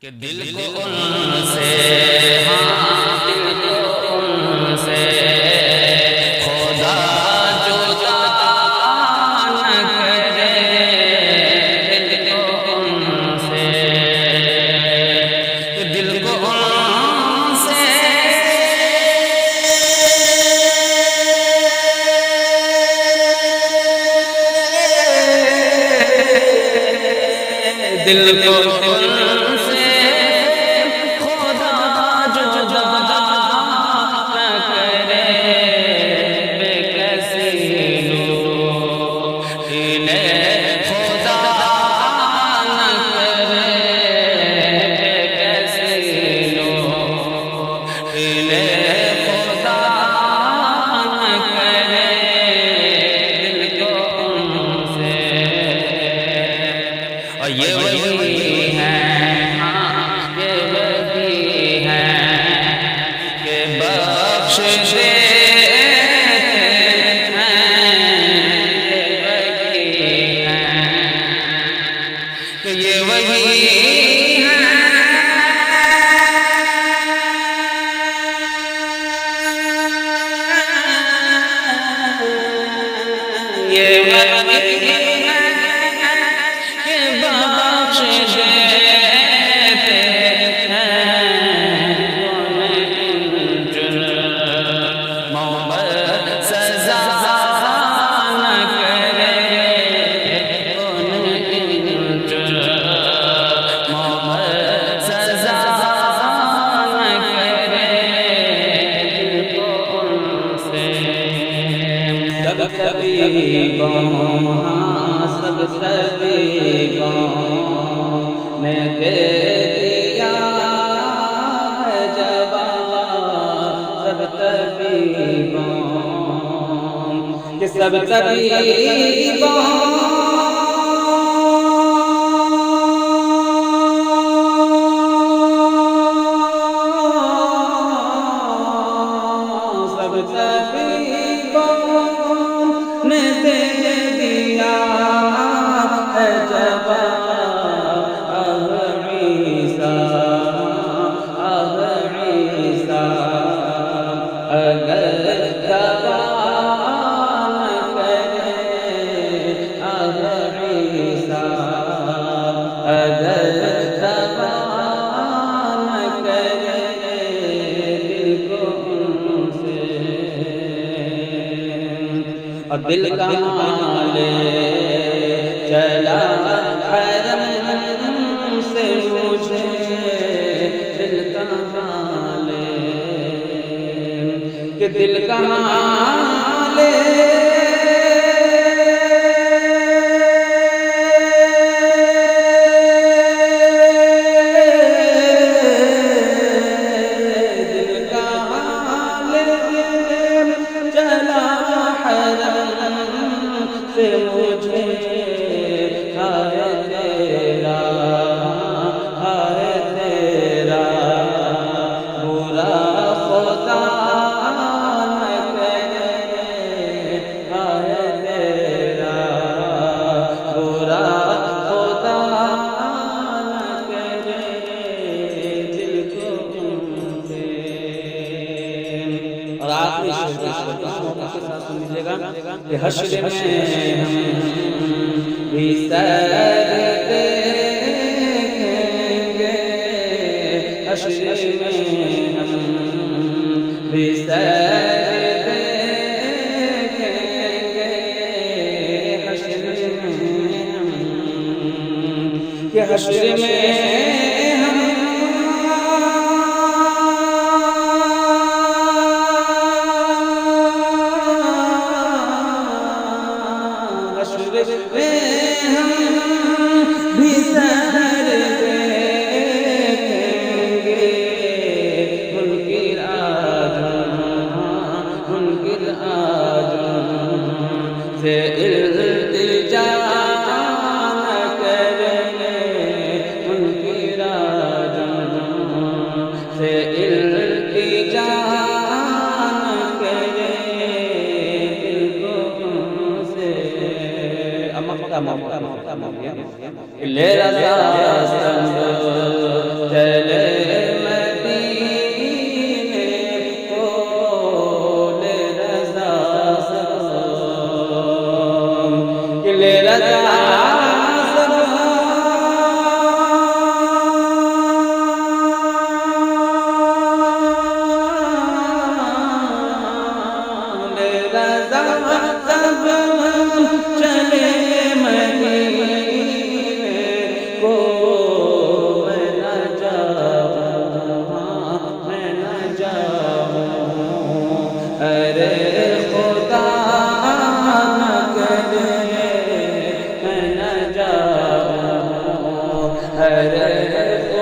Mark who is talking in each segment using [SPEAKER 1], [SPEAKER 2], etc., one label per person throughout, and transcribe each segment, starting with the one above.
[SPEAKER 1] कि दिल को उनसे, हाँ दिल को उनसे खुदा जुदा न करे, दिल को उनसे, दिल को उनसे दिल को उनसे खुदा जुदा न करे, बेकसी लूं इन्हें खुदा न करे, बेकसी लूं इन्हें खुदा न करे, दिल को उनसे। और ये वही हैं, हाँ ये वही हैं कि बख्श देते हैं, ये वही हैं कि ये वही हैं, ये वही सभी गाँव, हाँ सब सभी गाँव में दे दिया है जवाब, सब सभी गाँव कि सब सभी गाँव ने दे दिया है जवाब, अब ईसा अगर दवा न करे, अब ईसा अगर दवा न करे, दिल को उनसे। और दिल का माले चला हरम से मुझे, दिल का माले कि दिल का माले से मुझे हाय तेरा, हाय तेरा बुरा खुदा न करे, हाय तेरा बुरा खुदा न करे, दिल को उनसे। और आखिरी के साथ सुन लीजिएगा कि हश्र में हम भी सर देखेंगे, हश्र में हम भी सर देखेंगे, हश्र में हम कि हश्र में हम भी सर देखेंगे, मुनकिर आजम से इल्तिजा न करेंगे, मुनकिर आजम से इल्तिजा न करेंगे, दिल को उनसे। मौका ले रजा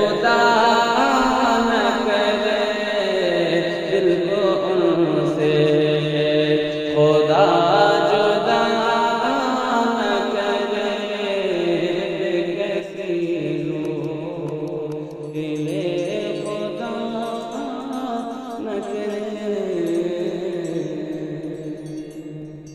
[SPEAKER 1] खुदा